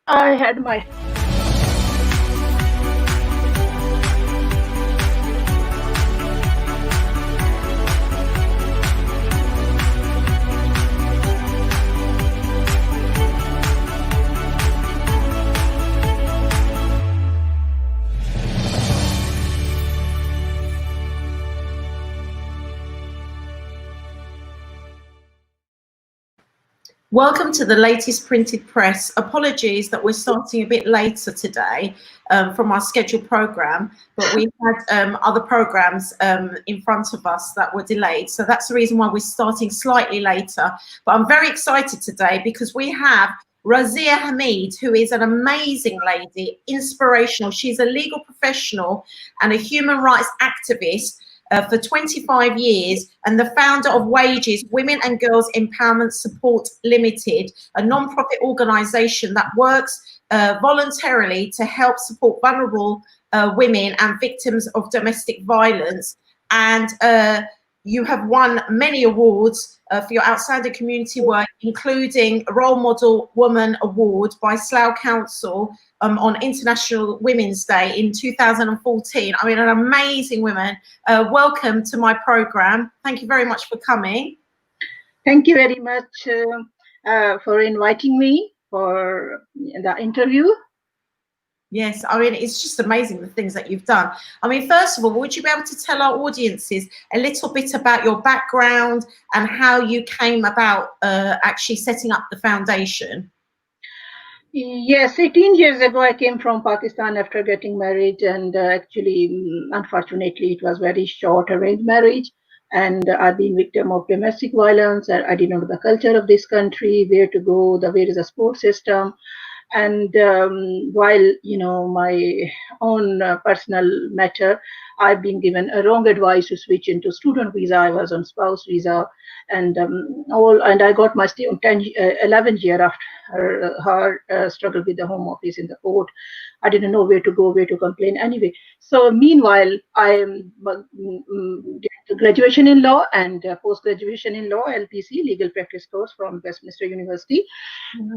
I had my Welcome to the latest printed press. Apologies that we're starting a bit later today from our scheduled programme, but we had other programmes in front of us that were delayed. So that's the reason why we're starting slightly later. But I'm very excited today because we have Razia Hamid, who is an amazing lady, inspirational. She's a legal professional and a human rights activist for 25 years and the founder of Wages, Women and Girls Empowerment Support Limited, a non-profit organisation that works voluntarily to help support vulnerable women and victims of domestic violence. And you have won many awards for your outstanding community work, including a Role Model Woman Award by Slough Council on International Women's Day in 2014. I mean, an amazing woman. Welcome to my program. Thank you very much for coming. Thank you very much for inviting me for the interview. Yes, I mean, it's just amazing the things that you've done. I mean, first of all, would you be able to tell our audiences a little bit about your background and how you came about actually setting up the foundation? Yes, 18 years ago, I came from Pakistan after getting married, and actually, unfortunately, it was very short arranged marriage. And I've been victim of domestic violence. I didn't know the culture of this country, where to go, where is the support system. And while, you know, my own personal matter, I've been given a wrong advice to switch into student visa. I was on spouse visa, and I got my stay on 11th year after her struggle with the Home Office in the court. I didn't know where to go, where to complain anyway. So meanwhile, I did graduation in law and post-graduation in law, LPC, legal practice course from Westminster University,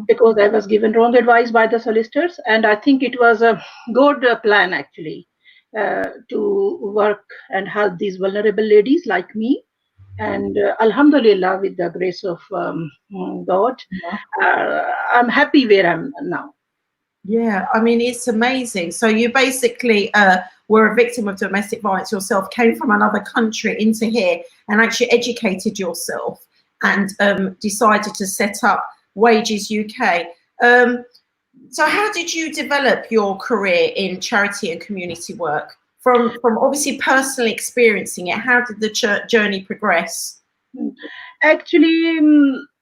because I was given wrong advice by the solicitors. And I think it was a good plan, actually, to work and help these vulnerable ladies like me. And Alhamdulillah, with the grace of God, I'm happy where I'm now. Yeah, I mean, it's amazing. So you basically were a victim of domestic violence yourself, came from another country into here and actually educated yourself and decided to set up Wages UK. So how did you develop your career in charity and community work? From obviously personally experiencing it, how did the journey progress? Actually,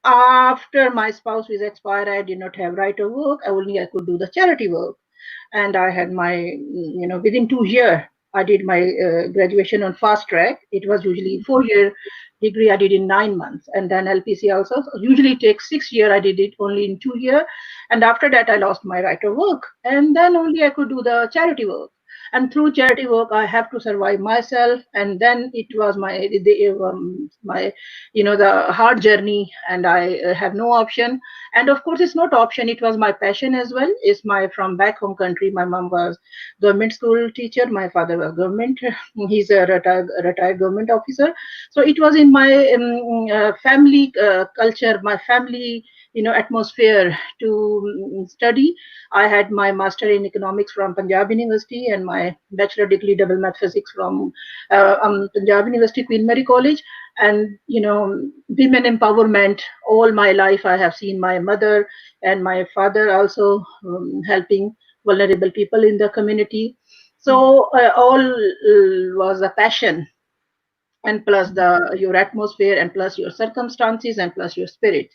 after my spouse was expired, I did not have right of work. I could do the charity work. And I had my, you know, within 2 years, I did my graduation on fast track. It was usually 4-year degree. I did in 9 months. And then LPC also usually takes 6 years. I did it only in 2 years. And after that, I lost my right of work. And then only I could do the charity work. And through charity work, I have to survive myself. And then it was my you know, the hard journey, and I have no option. And of course, it's not option. It was my passion as well. It's from back home country. My mom was government school teacher. My father was government. He's a retired government officer. So it was in my family culture, my family, you know, atmosphere to study. I had my master in economics from Punjab University and my bachelor degree double math physics from Punjab University, Queen Mary College. And, you know, women empowerment, all my life I have seen my mother and my father also helping vulnerable people in the community. So all was a passion, and plus your atmosphere, and plus your circumstances, and plus your spirit.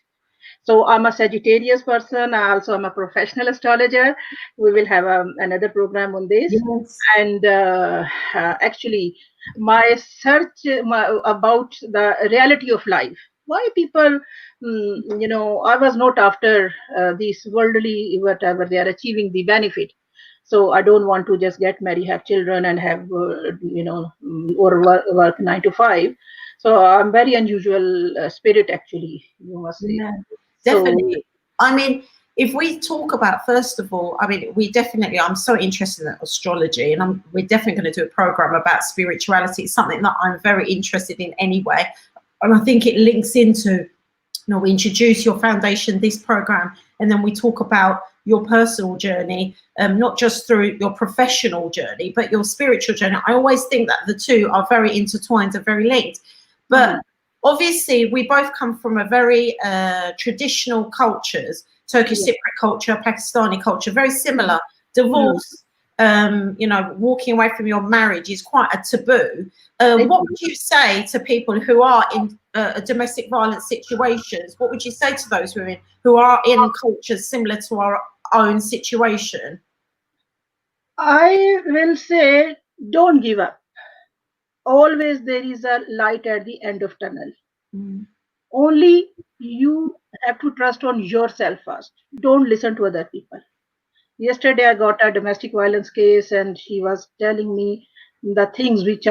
So I'm a Sagittarius person. I also am a professional astrologer. We will have another program on this. Yes. And actually, my search about the reality of life. Why people, you know, I was not after these worldly, whatever they are achieving, the benefit. So I don't want to just get married, have children, and have, you know, or work 9 to 5. So I'm very unusual spirit, actually, you must say. Yeah, definitely. So, I mean, if we talk about, first of all, I mean, I'm so interested in astrology, and we're definitely going to do a program about spirituality. It's something that I'm very interested in anyway. And I think it links into, we introduce your foundation, this program, and then we talk about your personal journey, not just through your professional journey, but your spiritual journey. I always think that the two are very intertwined and very linked. But obviously, we both come from a very traditional cultures, Turkish Cypriot culture, Pakistani culture, very similar. Divorce, walking away from your marriage is quite a taboo. What would you say to people who are in domestic violence situations? What would you say to those women who are in cultures similar to our own situation? I will say, don't give up. Always there is a light at the end of tunnel. Only you have to trust on yourself first. Don't listen to other people. Yesterday I got a domestic violence case, and she was telling me the things which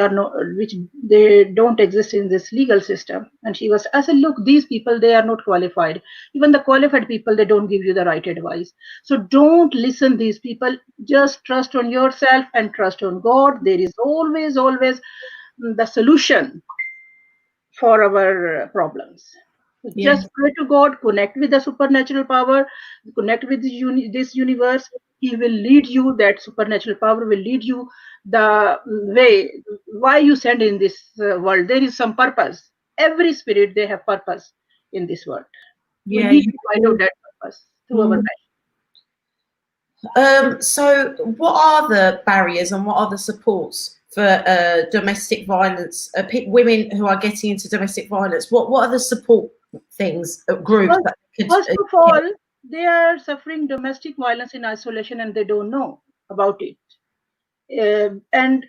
they don't exist in this legal system. And I said, look, these people, they are not qualified. Even the qualified people, they don't give you the right advice. So don't listen these people. Just trust on yourself and trust on God. There is always the solution for our problems. Just pray to God, connect with the supernatural power, connect with this universe. He will lead you. That supernatural power will lead you the way. Why you send in this world? There is some purpose. Every spirit, they have purpose in this world. We need to find out that purpose through our passion. So what are the barriers and what are the supports for domestic violence, women who are getting into domestic violence? What are the support things, groups? First of all, they are suffering domestic violence in isolation and they don't know about it. And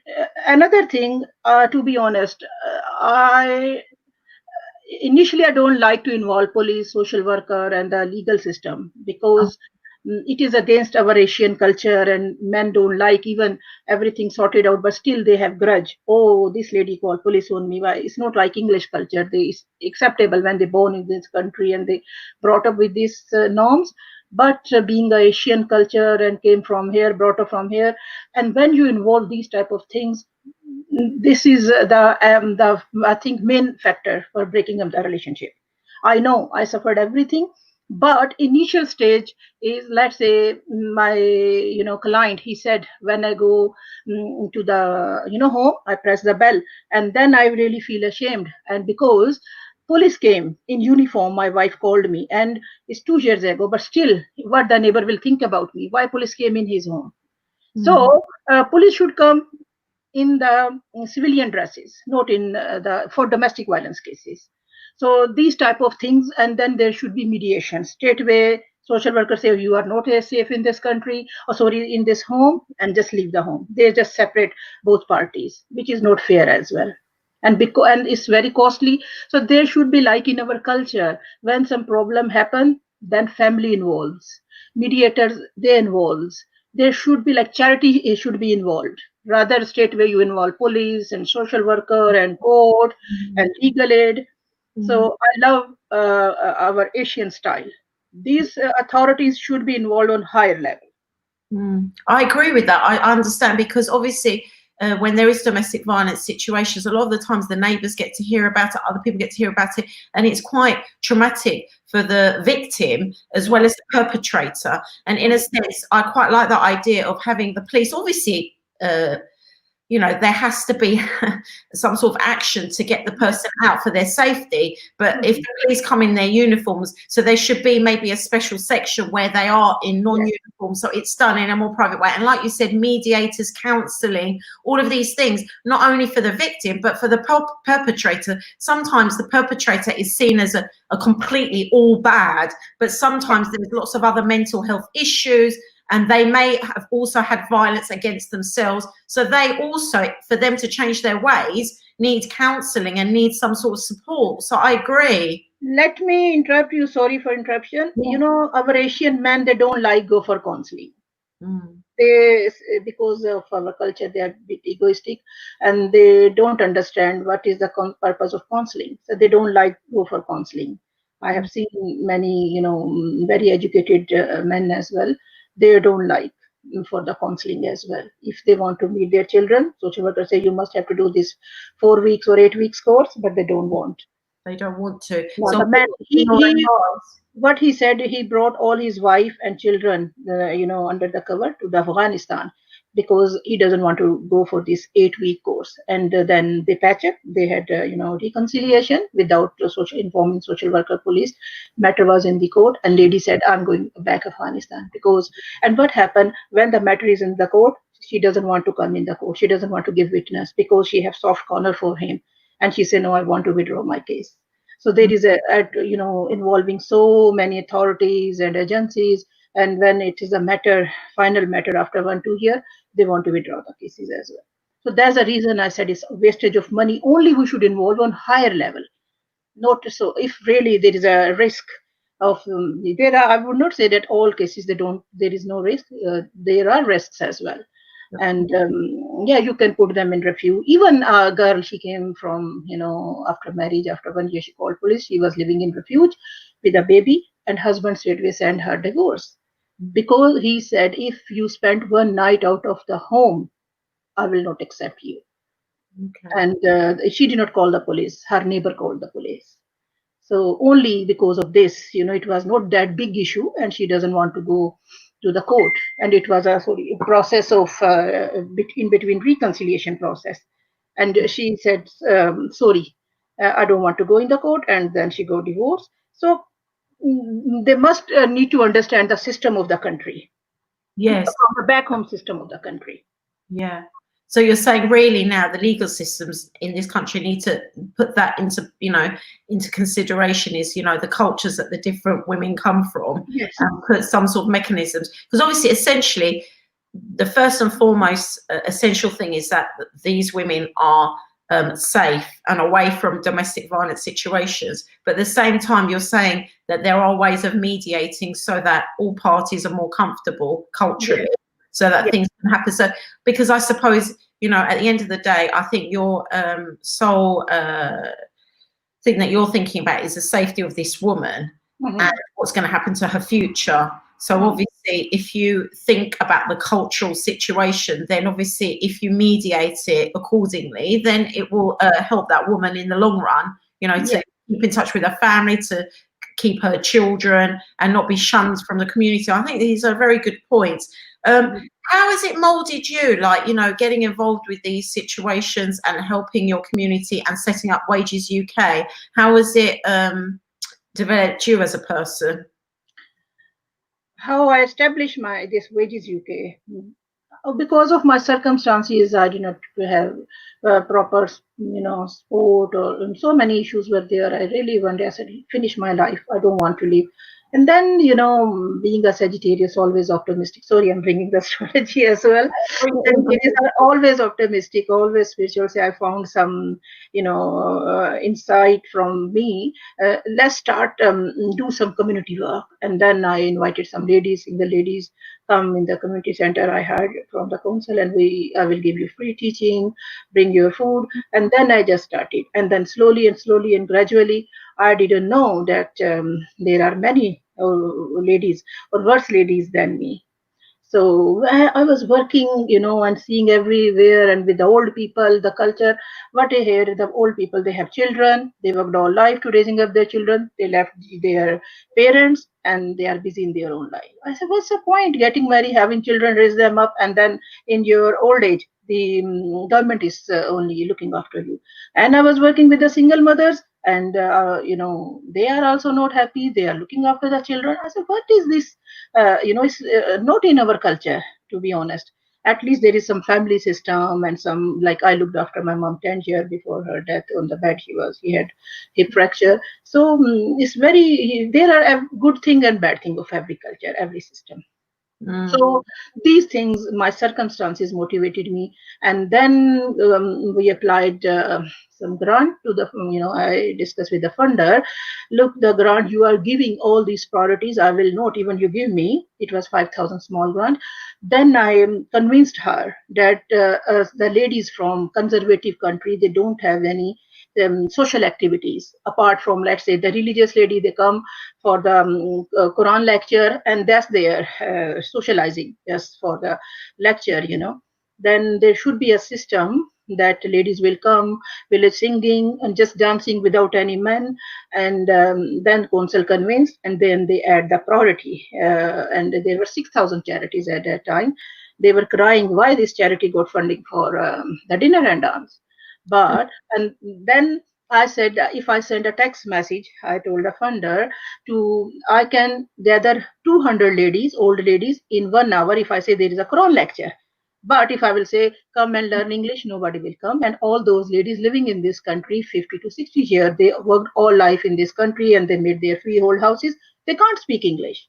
another thing, to be honest, initially I don't like to involve police, social worker, and the legal system, because it is against our Asian culture, and men don't like even everything sorted out, but still they have grudge. Oh, this lady called police on me. Why? It's not like English culture. It's acceptable when they born in this country and they brought up with these norms. But being a Asian culture and came from here, brought up from here, and when you involve these type of things, this is the I think main factor for breaking up the relationship. I know I suffered everything, but initial stage is, let's say, my client, he said, when I go to the home, I press the bell, and then I really feel ashamed. And because police came in uniform, my wife called me, and it's 2 years ago, but still, what the neighbor will think about me? Why police came in his home? So police should come in the civilian dresses, not in for domestic violence cases. So these type of things, and then there should be mediation. Straight away, social workers say, you are not safe in this country, or sorry, in this home, and just leave the home. They just separate both parties, which is not fair as well. And it's very costly. So there should be, like in our culture, when some problem happen, then family involves, mediators, they involves. There should be, like, charity should be involved. Rather, straight away you involve police and social worker and court and legal aid. So I love our Asian style. These authorities should be involved on higher level. I agree with that. I understand, because obviously when there is domestic violence situations, a lot of the times the neighbours get to hear about it, other people get to hear about it, and it's quite traumatic for the victim as well as the perpetrator. And in a sense, I quite like that idea of having the police, obviously, there has to be some sort of action to get the person out for their safety. But if the police come in their uniforms, so there should be maybe a special section where they are in non-uniform, so it's done in a more private way. And like you said, mediators, counselling, all of these things, not only for the victim, but for the perpetrator. Sometimes the perpetrator is seen as a completely all bad, but sometimes there's lots of other mental health issues, and they may have also had violence against themselves. So they also, for them to change their ways, need counselling and need some sort of support. So I agree. Let me interrupt you. Sorry for interruption. Our Asian men, they don't like go for counseling. Because of our culture, they are a bit egoistic, and they don't understand what is the purpose of counseling. So they don't like go for counseling. I have seen many, very educated men as well. They don't like for the counseling as well. If they want to meet their children, social workers say you must have to do this 4 weeks or 8 weeks course, but they don't want. They don't want to. Now So the man, your advice? what he said, he brought all his wife and children, under the cover to the Afghanistan because he doesn't want to go for this 8 week course. And then they patch up. They had, reconciliation without informing social worker police. Matter was in the court, and lady said, "I'm going back Afghanistan because." And what happened when the matter is in the court? She doesn't want to come in the court. She doesn't want to give witness because she have soft corner for him, and she said, "No, I want to withdraw my case." So there is involving so many authorities and agencies, and when it is a final matter after 1 2 year, they want to withdraw the cases as well. So that's the reason I said it's wastage of money. Only we should involve on higher level. Not so if really there is a risk of there are, I would not say that all cases there is no risk. There are risks as well, and yeah, you can put them in refuge. Even a girl, she came from after marriage, after 1 year she called police. She was living in refuge with a baby, and husband straightway sent her divorce because he said, if you spend one night out of the home, I will not accept you. Okay. And she did not call the police, her neighbor called the police. So only because of this, it was not that big issue, and she doesn't want to go to the court. And it was a process of in between reconciliation process. And she said, "Sorry, I don't want to go in the court," and then she got divorced. So they must need to understand the system of the country, Yes. from the back home system of the country. Yeah. So you're saying really now the legal systems in this country need to put that into consideration, is, the cultures that the different women come from, Yes. and put some sort of mechanisms. Because obviously, essentially, the first and foremost essential thing is that these women are safe and away from domestic violence situations. But at the same time, you're saying that there are ways of mediating so that all parties are more comfortable culturally. Yes. So that Yes. things can happen. So, because I suppose, at the end of the day, I think your sole thing that you're thinking about is the safety of this woman and what's going to happen to her future. So obviously, if you think about the cultural situation, then obviously if you mediate it accordingly, then it will help that woman in the long run, to keep in touch with her family, to keep her children and not be shunned from the community. I think these are very good points. How has it molded you, getting involved with these situations and helping your community and setting up Wages UK? How has it developed you as a person? How I established this Wages UK? Because of my circumstances, I did not have proper, sport, or so many issues were there. I really one day I said, finish my life. I don't want to live. And then, being a Sagittarius, always optimistic. Sorry, I'm bringing the astrology as well. Sagittarius are always optimistic, always spiritual. So I found some, insight from me. Let's start do some community work. And then I invited some ladies, single ladies, come in the community center I heard from the council, and I will give you free teaching, bring your food. And then I just started. And then slowly and gradually, I didn't know that there are many ladies or worse ladies than me. So I was working, and seeing everywhere, and with the old people, the culture. What I hear, the old people, they have children. They worked all life to raising up their children. They left their parents, and they are busy in their own life. I said, what's the point getting married, having children, raise them up, and then in your old age, the government is only looking after you. And I was working with the single mothers, and they are also not happy. They are looking after the children. I said, what is this? It's not in our culture, to be honest. At least there is some family system, and some, like, I looked after my mom 10 years before her death. On the bed he had hip fracture. So it's there are a good thing and bad thing of every culture, every system. So these things, my circumstances motivated me, and then we applied some grant to the, I discussed with the funder. Look, the grant you are giving, all these priorities, I will not even you give me. It was 5,000 small grant. Then I convinced her that the ladies from conservative country, they don't have any social activities. Apart from, let's say, the religious lady, they come for the Quran lecture, and that's their socializing, just for the lecture, then there should be a system that ladies will come, will singing and just dancing without any men, and then council convinced, and then they add the priority. And there were 6,000 charities at that time. They were crying why this charity got funding for the dinner and dance. And then I said, if I send a text message, I told the funder, I can gather 200 ladies, old ladies, in 1 hour if I say there is a Quran lecture. But if I will say, come and learn English, nobody will come. And all those ladies living in this country, 50 to 60 years, they worked all life in this country and they made their freehold houses. They can't speak English.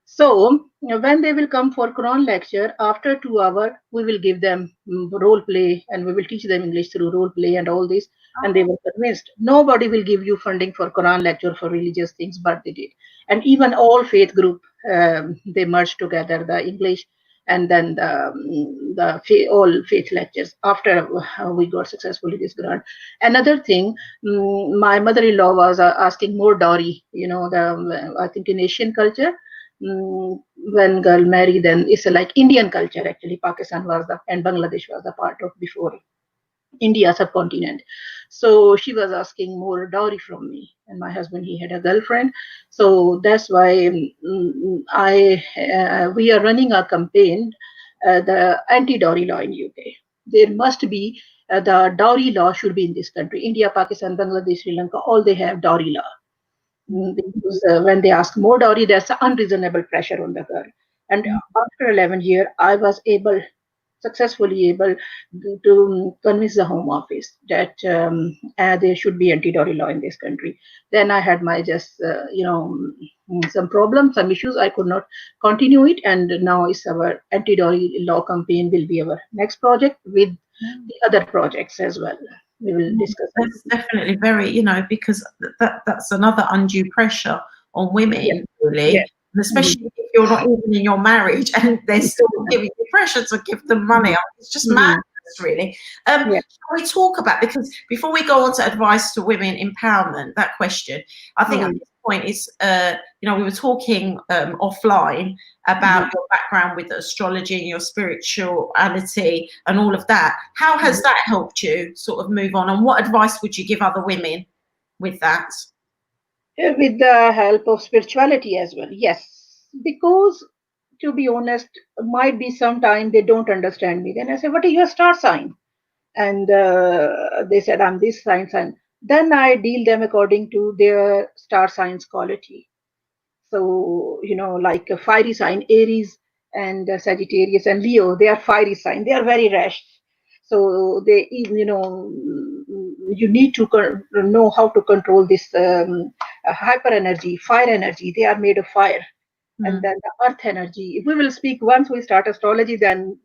So when they will come for Quran lecture, after 2 hours, we will give them role play, and we will teach them English through role play and all this. And they were convinced. Nobody will give you funding for Quran lecture for religious things, but they did. And even all faith group, they merged together the English and then all faith lectures after we got successfully this grant. Another thing, my mother-in-law was asking more dowry. I think in Asian culture, when girl marry, then it's like Indian culture actually. Pakistan was and Bangladesh was the part of before India subcontinent. So she was asking more dowry from me, and my husband, he had a girlfriend. So that's why we are running a campaign, the anti-dowry law in UK. There must be the dowry law should be in this country. India, Pakistan, Bangladesh, Sri Lanka, all they have dowry law. Because when they ask more dowry, there's unreasonable pressure on the girl. And after 11 years, I was successfully able to convince the Home Office that there should be anti-dowry law in this country. Then I had my some problems, some issues. I could not continue it, and now it's our anti-dowry law campaign will be our next project with the other projects as well. We will discuss. That's definitely very, because that's another undue pressure on women, really. Yeah. And especially if you're not even in your marriage and they're still giving you pressure to give them money. It's just madness, really. Shall we talk about, because before we go on to advice to women empowerment, that question, I think at this point is, we were talking offline about your background with astrology and your spirituality and all of that. How has that helped you sort of move on? And what advice would you give other women with that? With the help of spirituality as well, yes. Because to be honest, might be sometime they don't understand me. Then I say, what is your star sign? And they said, I'm this sign. Then I deal them according to their star signs quality. So, like a fiery sign, Aries and Sagittarius and Leo, they are fiery sign. They are very rash. So they, you need to know how to control this hyper energy, fire energy. They are made of fire. And then the earth energy. If we will speak once we start astrology, then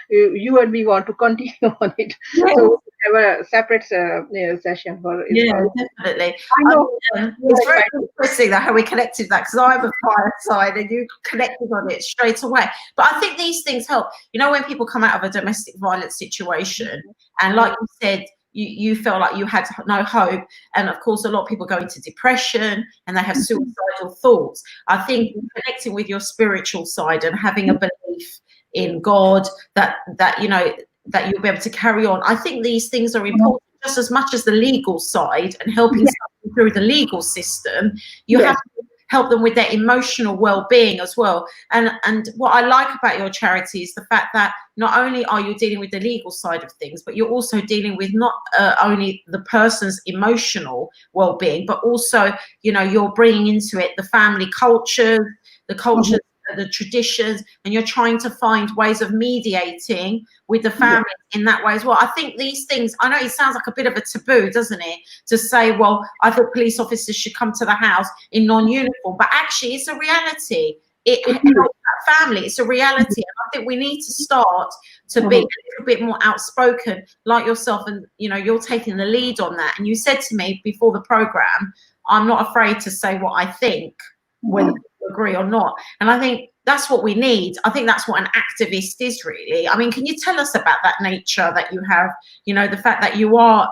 you and me want to continue on it. Yeah. So we have a separate session for definitely. I know it's very interesting that how we connected that, because I'm a fire sign and you connected on it straight away. But I think these things help. When people come out of a domestic violence situation, and like you said, you felt like you had no hope, and of course a lot of people go into depression and they have suicidal thoughts. I think connecting with your spiritual side and having a belief in God that you'll be able to carry on, I think these things are important just as much as the legal side and helping someone through the legal system. You have to help them with their emotional well-being as well. And what I like about your charity is the fact that not only are you dealing with the legal side of things, but you're also dealing with not only the person's emotional well-being, but also, you're bringing into it the family culture, the culture, the traditions, and you're trying to find ways of mediating with the family in that way as well. I think these things, I know it sounds like a bit of a taboo, doesn't it, to say, well, I think police officers should come to the house in non-uniform, but actually it's a reality. It helps that family. It's a reality. And I think we need to start to be a little bit more outspoken like yourself, and you're taking the lead on that. And you said to me before the program, I'm not afraid to say what I think, whether people agree or not. And I think that's what we need. I think that's what an activist is, really. I mean, can you tell us about that nature that you have, the fact that you are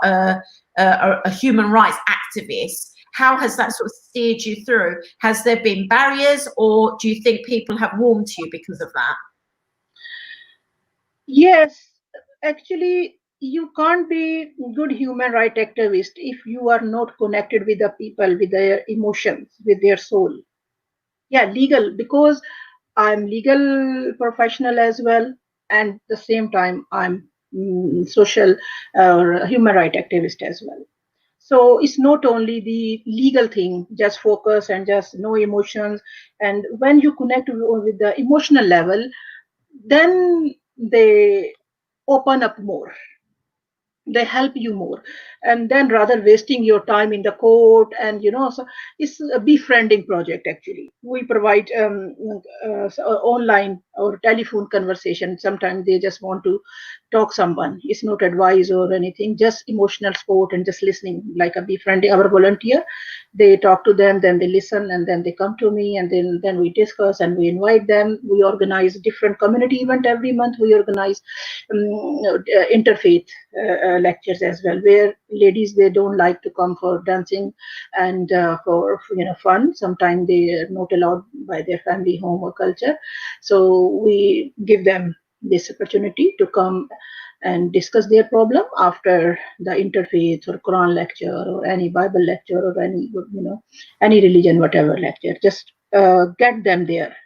a human rights activist. How has that sort of steered you through? Has there been barriers, or do you think people have warmed to you because of that? Yes, actually, you can't be good human right activist if you are not connected with the people, with their emotions, with their soul. Yeah, legal, because I'm legal professional as well, and the same time I'm social or human right activist as well. So it's not only the legal thing, just focus and just no emotions. And when you connect with the emotional level, then they open up more, they help you more, and then rather wasting your time in the court. And so it's a befriending project. Actually, we provide online or telephone conversation. Sometimes they just want to talk someone, it's not advice or anything, just emotional support and just listening, like a befriending. Our volunteer, they talk to them, then they listen, and then they come to me, and then we discuss and we invite them. We organize different community event every month. We organize interfaith lectures as well, where ladies, they don't like to come for dancing and for fun. Sometimes they are not allowed by their family home or culture, so we give them this opportunity to come and discuss their problem after the interfaith or Quran lecture or any Bible lecture or any religion, whatever lecture. Just get them there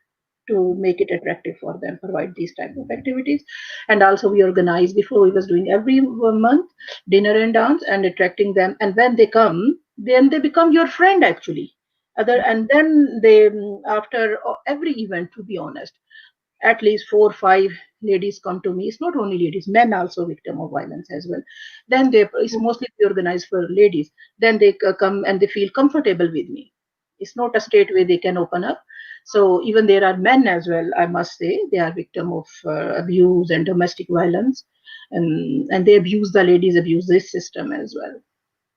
to make it attractive for them, provide these type of activities. And also we organize, before we was doing every month dinner and dance and attracting them. And when they come, then they become your friend actually. And then they, after every event, to be honest, at least 4 or 5 ladies come to me. It's not only ladies, men also victim of violence as well. Then it's mostly organized for ladies. Then they come and they feel comfortable with me. It's not a state where they can open up. So even there are men as well, I must say, they are victim of abuse and domestic violence, and they abuse, the ladies abuse this system as well.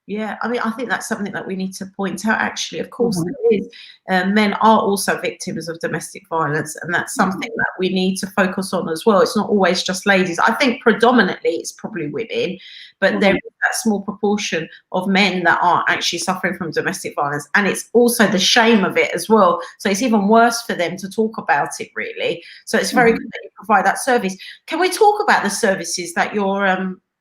Yeah, I mean, I think that's something that we need to point out, actually. Of course, Mhm. it is. Men are also victims of domestic violence, and that's something that we need to focus on as well. It's not always just ladies. I think predominantly it's probably women, but there is that small proportion of men that are actually suffering from domestic violence, and it's also the shame of it as well. So it's even worse for them to talk about it, really. So it's very good that you provide that service. Can we talk about the services that your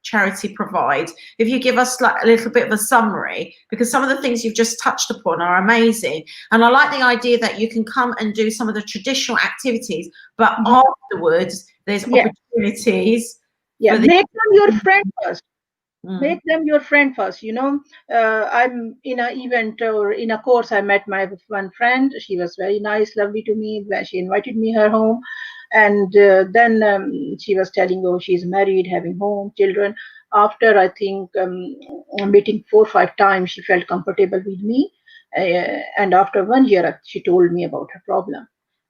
charity provides? If you give us like a little bit of a summary, because some of the things you've just touched upon are amazing, and I like the idea that you can come and do some of the traditional activities, but afterwards there's opportunities for the Make them your friend first. Mm. Make them your friend first. I'm in an event or in a course, I met my one friend. She was very nice, lovely to me. She invited me her home, and then she was telling, oh, she's married, having home, children. After, I think, meeting 4 or 5 times, she felt comfortable with me, and after 1 year she told me about her problem.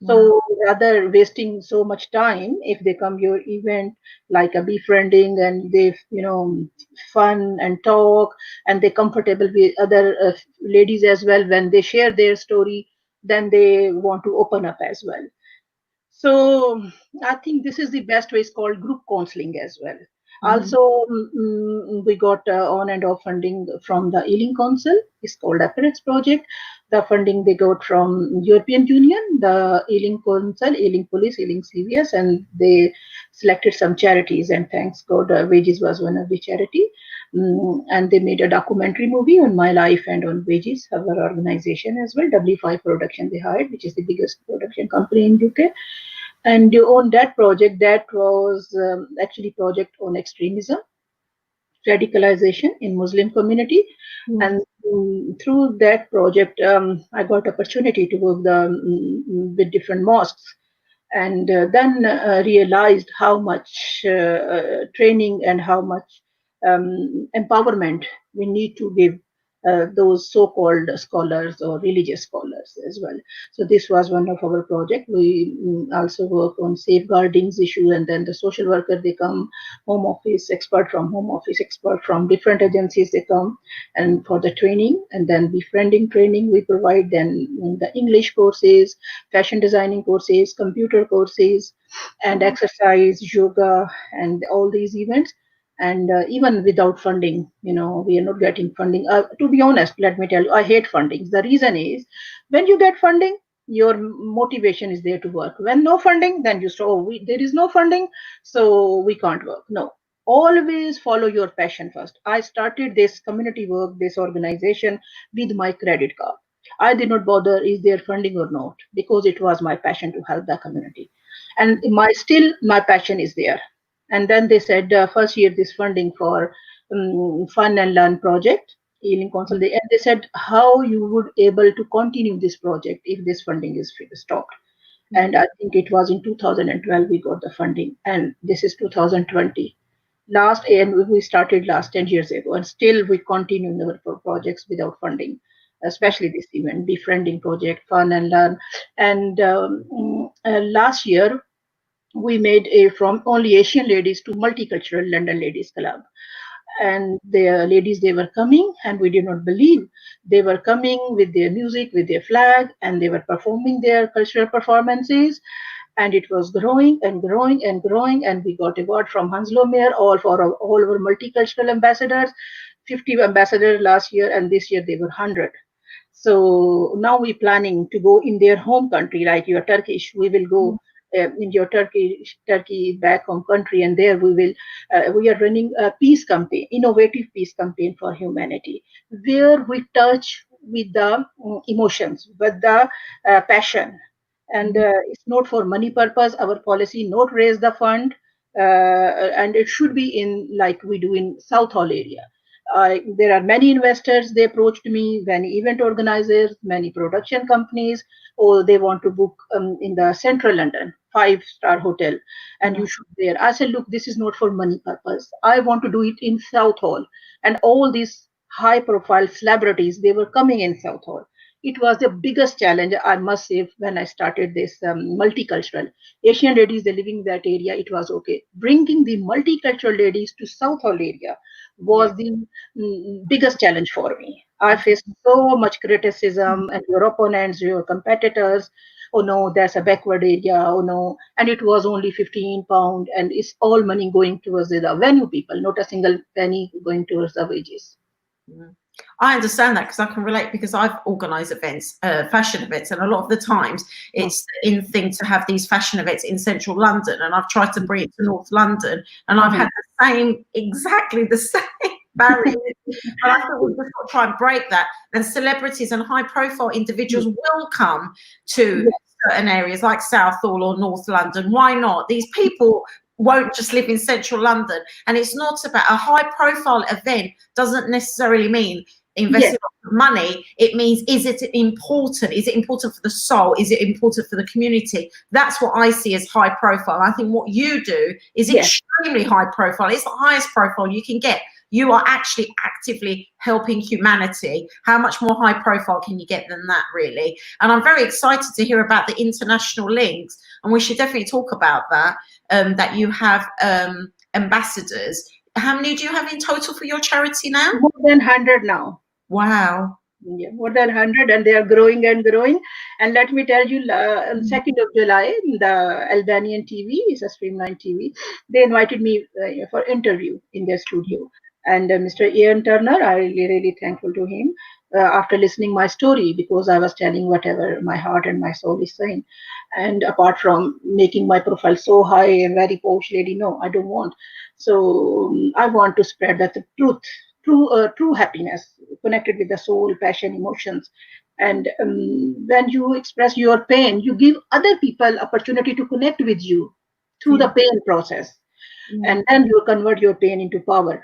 So rather wasting so much time, if they come your event like a befriending, and they fun and talk, and they comfortable with other ladies as well, when they share their story, then they want to open up as well. So I think this is the best way. It's called group counseling as well. Also, we got on and off funding from the Ealing Council. It's called Apparatus Project. The funding they got from European Union, the Ealing Council, Ealing Police, Ealing CVS, and they selected some charities. And thanks God, Wages was one of the charity. And they made a documentary movie on my life and on Wages, our organization as well. W5 Production they hired, which is the biggest production company in UK. And on that project, that was actually project on extremism, radicalization in Muslim community. And through that project, I got opportunity to work with different mosques, and then realized how much training and how much empowerment we need to give those so-called scholars or religious scholars as well. So this was one of our project. We also work on safeguarding issue, and then the social worker, they come, home office expert from home office, expert from different agencies, they come and for the training. And then befriending training we provide, then the English courses, fashion designing courses, computer courses, and exercise, yoga, and all these events. And even without funding, we are not getting funding. To be honest, let me tell you, I hate funding. The reason is, when you get funding, your motivation is there to work. When no funding, then you say, oh, there is no funding, so we can't work. No, always follow your passion first. I started this community work, this organization, with my credit card. I did not bother is there funding or not, because it was my passion to help the community, and my passion is there. And then they said, first year this funding for fun and learn project, healing council, and they said how you would able to continue this project if this funding is stopped. And I think it was in 2012 we got the funding, and this is 2020 last, and we started last 10 years ago, and still we continue our projects without funding, especially this event befriending project, fun and learn. And last year we made a from only Asian ladies to multicultural London Ladies Club. And the ladies, they were coming, and we did not believe, they were coming with their music, with their flag, and they were performing their cultural performances. And it was growing and growing and growing, and we got award from Hanslow Mayor all our multicultural ambassadors, 50 ambassadors last year, and this year they were 100. So now we're planning to go in their home country, like your Turkish. We will go in your Turkey back home country, and there we are running a peace campaign, innovative peace campaign for humanity, where we touch with the emotions, with the passion, and it's not for money purpose. Our policy not raise the fund, and it should be in like we do in South Hall area. There are many investors, they approached me, many event organizers, many production companies, or they want to book in the central London, five-star hotel, and you should there. I said, look, this is not for money purpose. I want to do it in South Hall. And all these high profile celebrities, they were coming in South Hall. It was the biggest challenge, I must say, when I started this multicultural. Asian ladies, they living in that area, it was okay. Bringing the multicultural ladies to South Hall area was the biggest challenge for me. I faced so much criticism, and your opponents, your competitors, oh no, that's a backward area, oh no. And it was only £15, and it's all money going towards the venue people, not a single penny going towards the wages. I understand that, because I can relate, because I've organised events, fashion events, and a lot of the times it's the in thing to have these fashion events in central London, and I've tried to bring it to North London, and I've had exactly the same barrier. But I thought we've just got to try and break that, and celebrities and high profile individuals will come to certain areas like Southall or North London. Why not? These people won't just live in central London, and it's not about a high profile event doesn't necessarily mean investing money. It means, is it important? Is it important for the soul? Is it important for the community? That's what I see as high profile. I think what you do is extremely high profile. It's the highest profile you can get. You are actually actively helping humanity. How much more high profile can you get than that, really? And I'm very excited to hear about the international links, and we should definitely talk about that, that you have ambassadors. How many do you have in total for your charity now? More than 100 now. Wow. Yeah, more than 100, and they are growing and growing. And let me tell you, on 2nd of July, the Albanian TV, is a Streamline TV, they invited me for interview in their studio. And Mr. Ian Turner, I really thankful to him after listening my story, because I was telling whatever my heart and my soul is saying. And apart from making my profile so high and very posh lady, no, I don't want. So I want to spread that the truth, true happiness connected with the soul, passion, emotions. And when you express your pain, you give other people opportunity to connect with you through the pain process. And then you convert your pain into power.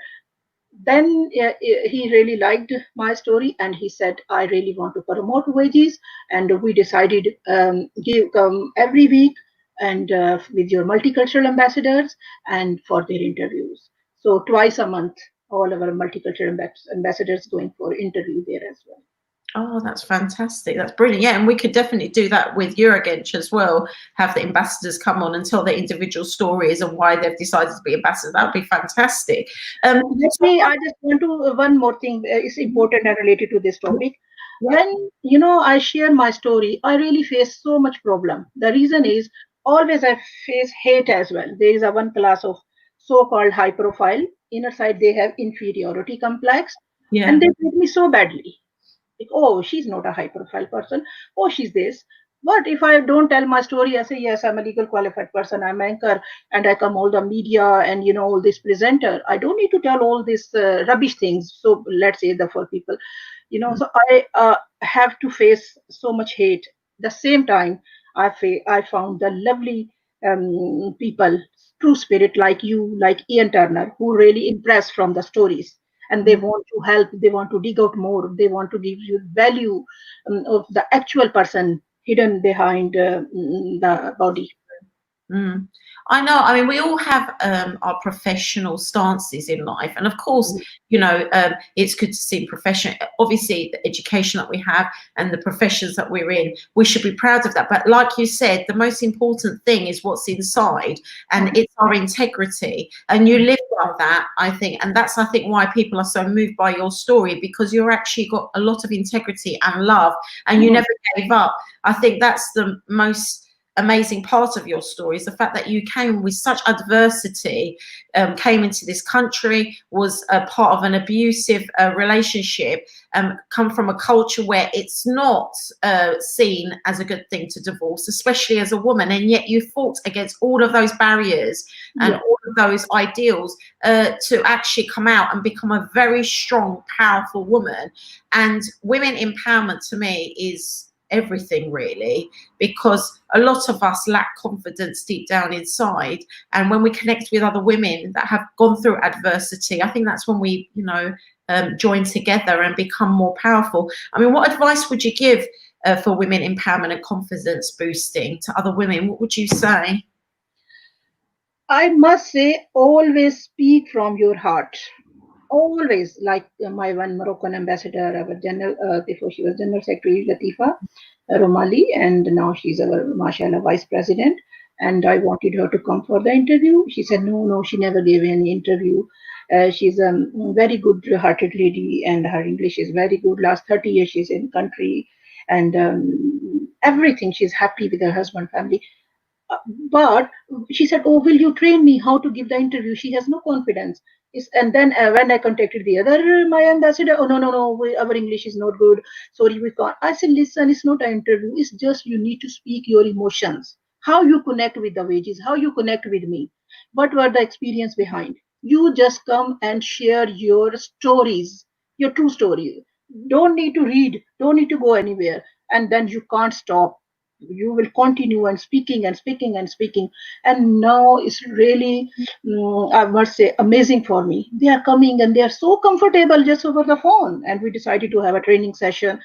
Then he really liked my story, and he said, I really want to promote wages. And we decided come every week, and with your multicultural ambassadors, and for their interviews. So twice a month, all of our multicultural ambassadors going for interview there as well. Oh, that's fantastic. That's brilliant. Yeah, and we could definitely do that with Eurogench as well. Have the ambassadors come on and tell their individual stories and why they've decided to be ambassadors. That would be fantastic. I just want to, one more thing is important and related to this topic. When, I share my story, I really face so much problem. The reason is, always I face hate as well. There is a one class of so-called high profile. Inner side, they have inferiority complex, Yeah. and they treat me so badly. Like, oh, she's not a high profile person. Oh, she's this. But if I don't tell my story, I say, yes, I'm a legal qualified person. I'm anchor and I come all the media and, all this presenter. I don't need to tell all these rubbish things. So let's say the for people, so I have to face so much hate. The same time, I found the lovely people, true spirit like you, like Ian Turner, who really impressed from the stories, and they want to help, they want to dig out more, they want to give you value of the actual person hidden behind the body. Mm. I know. I mean, we all have our professional stances in life, and of course, it's good to see profession. Obviously, the education that we have and the professions that we're in, we should be proud of that. But like you said, the most important thing is what's inside, and it's our integrity. And you live by that, I think, and that's I think why people are so moved by your story, because you're actually got a lot of integrity and love, and you never gave up. I think that's the most amazing part of your story, is the fact that you came with such adversity, came into this country, was a part of an abusive relationship, come from a culture where it's not seen as a good thing to divorce, especially as a woman, and yet you fought against all of those barriers and all of those ideals to actually come out and become a very strong, powerful woman. And women empowerment to me is everything, really, because a lot of us lack confidence deep down inside, and when we connect with other women that have gone through adversity, I think that's when we join together and become more powerful. I mean, what advice would you give for women empowerment and confidence boosting to other women? What would you say? I must say, always speak from your heart. Always, like my one Moroccan ambassador, our general, before she was general secretary, Latifa Romali, and now she's our, mashallah, vice president. And I wanted her to come for the interview. She said, no, no, she never gave any interview. She's a very good-hearted lady, and her English is very good. Last 30 years, she's in country, and everything. She's happy with her husband, family. But she said, oh, will you train me how to give the interview? She has no confidence. And then when I contacted the other my ambassador, oh, no, no, no, our English is not good. Sorry, we can't. I said, listen, it's not an interview. It's just you need to speak your emotions, how you connect with the wages, how you connect with me. What were the experience behind? You just come and share your stories, your true stories. Don't need to read, don't need to go anywhere. And then you can't stop, you will continue and speaking and speaking and speaking. And now it's really, I must say, amazing for me. They are coming and they are so comfortable just over the phone, and we decided to have a training session,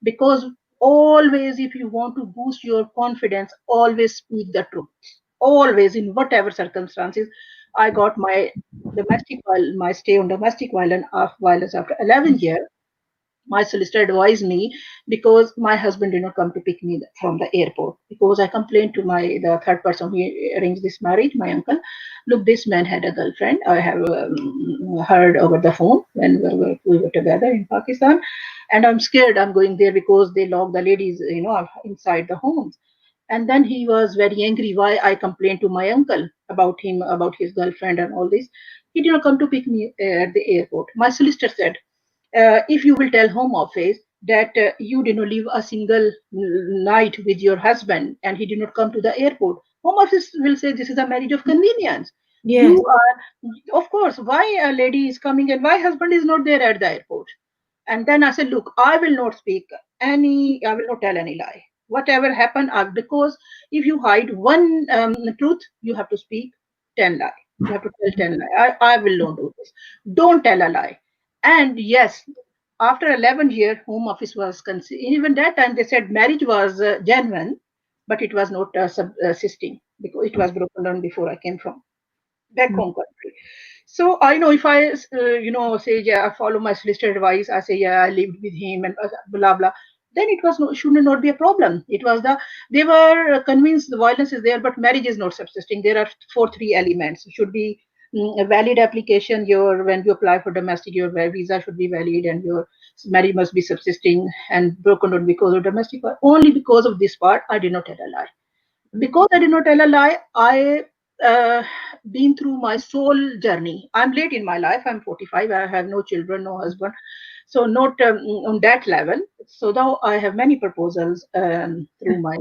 because always, if you want to boost your confidence, always speak the truth, always, in whatever circumstances. I got my my stay on domestic violence after 11 years. My solicitor advised me, because my husband did not come to pick me from the airport, because I complained to the third person who arranged this marriage, my uncle. Look, this man had a girlfriend. I have heard over the phone when we were together in Pakistan, and I'm scared. I'm going there because they lock the ladies, inside the homes. And then he was very angry why I complained to my uncle about him, about his girlfriend and all this. He did not come to pick me at the airport. My solicitor said, if you will tell home office that you did not leave a single night with your husband and he did not come to the airport, home office will say this is a marriage of convenience. Yeah. You are, of course, why a lady is coming and why husband is not there at the airport. And then I said, look, I will not speak I will not tell any lie. Whatever happened, because if you hide one truth, you have to speak 10 lie. You have to tell 10 lie. I will not do this. Don't tell a lie. And yes, after 11 years, Home Office was even that time they said marriage was genuine, but it was not subsisting, because it was broken down before I came from back home country. So I know, if I, say, yeah, I follow my solicitor advice, I say, yeah, I lived with him and blah, blah, then it was should not be a problem. It was they were convinced the violence is there, but marriage is not subsisting. There are three elements. Should be a valid application. When you apply for domestic, your visa should be valid, and your marriage must be subsisting and broken down because of domestic. Only because of this part, I did not tell a lie. Because I did not tell a lie, I been through my soul journey. I'm late in my life. I'm 45. I have no children, no husband. So not on that level. So though I have many proposals through my,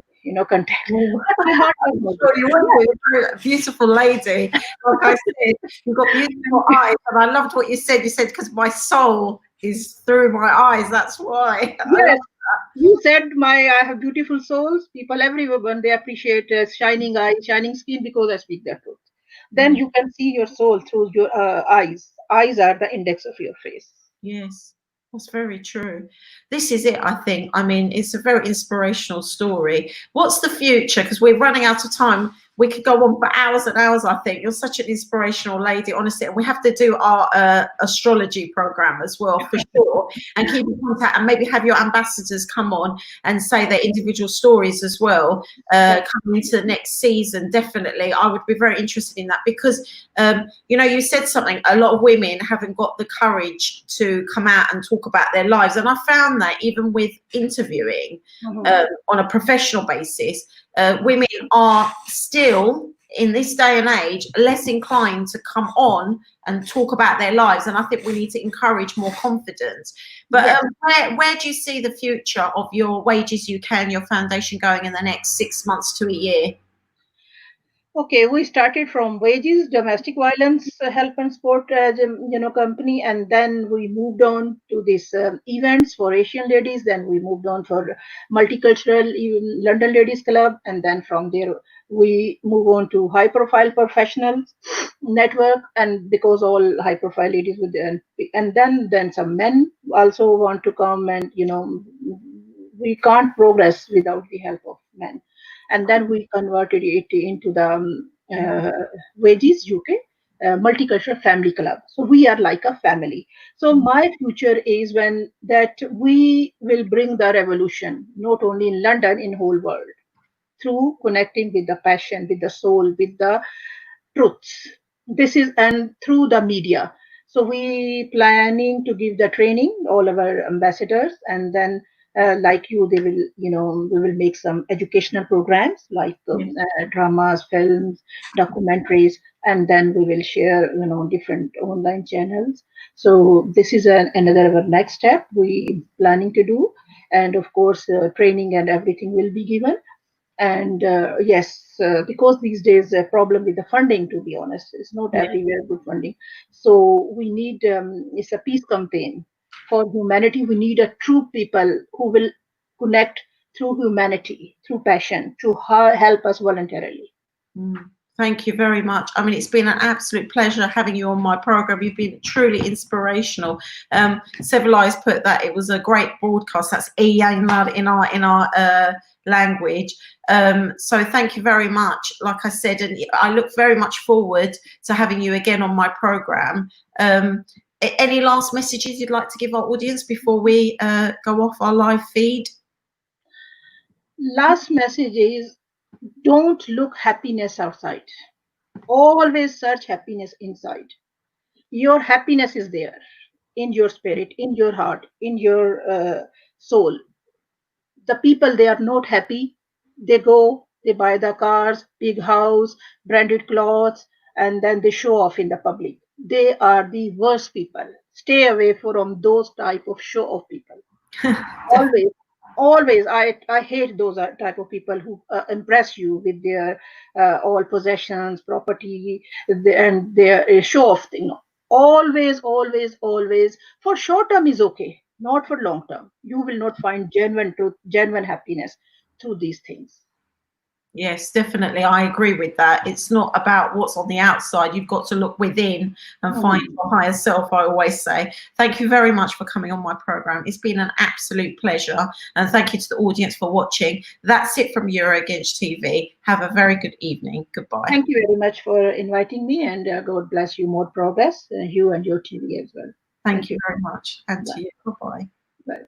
contact. Oh, But my heart was I'm not sure there. you will Yeah. be. You're a beautiful lady. Like I said, you've got beautiful eyes. And I loved what you said. You said, because my soul is through my eyes. That's why. I love Yes. You said I have beautiful souls. People everywhere they appreciate shining eyes, shining skin because I speak the truth. Then Mm. you can see your soul through your eyes. Eyes are the index of your face. Yes, that's very true. This is it, I think. I mean, it's a very inspirational story. What's the future? Because we're running out of time. We could go on for hours and hours, I think. You're such an inspirational lady, honestly. And we have to do our astrology program as well, for sure, and keep in contact and maybe have your ambassadors come on and say their individual stories as well, coming into the next season. Definitely. I would be very interested in that because, you said something, a lot of women haven't got the courage to come out and talk about their lives. And I found that even with interviewing on a professional basis, women are still, in this day and age, less inclined to come on and talk about their lives. And I think we need to encourage more confidence. But Yes. where do you see the future of your Wages UK and your foundation going in the next 6 months to a year? Okay, we started from wages, domestic violence help and support, company, and then we moved on to these events for Asian ladies. Then we moved on for multicultural even London Ladies Club, and then from there we move on to high-profile professionals network, and because all high-profile ladies with and then some men also want to come, and we can't progress without the help of men. And then we converted it into the Wages UK Multicultural Family Club. So we are like a family. So my future is when that we will bring the revolution not only in London, in whole world, through connecting with the passion, with the soul, with the truths. This is and through the media. So we planning to give the training all of our ambassadors, and then like you, they will we will make some educational programs like dramas, films, documentaries, and then we will share different online channels. So this is another our next step we planning to do, and of course training and everything will be given. And yes, because these days a problem with the funding, to be honest, it's not Yeah. everywhere good funding. So we need it's a peace campaign for humanity. We need a true people who will connect through humanity, through passion, to help us voluntarily. Mm. Thank you very much. I mean, it's been an absolute pleasure having you on my program. You've been truly inspirational. Civilized put that it was a great broadcast. That's in our language. So thank you very much. Like I said, and I look very much forward to having you again on my program. Any last messages you'd like to give our audience before we go off our live feed? Last message is, don't look happiness outside. Always search happiness inside. Your happiness is there in your spirit, in your heart, in your soul. The people, they are not happy. They go, they buy the cars, big house, branded clothes, and then they show off in the public. They are the worst people. Stay away from those type of show off people. Always, always. I hate those type of people who impress you with their all possessions, property, and their show off thing. Always, always, always. For short term is okay, not for long term. You will not find genuine truth, genuine happiness through these things. Yes, definitely. I agree with that. It's not about what's on the outside. You've got to look within and find your higher self, I always say. Thank you very much for coming on my program. It's been an absolute pleasure. And thank you to the audience for watching. That's it from Eurogage TV. Have a very good evening. Goodbye. Thank you very much for inviting me, and God bless you. More progress, you and your TV as well. Thank you very much. And Bye. to you. Bye-bye. Bye.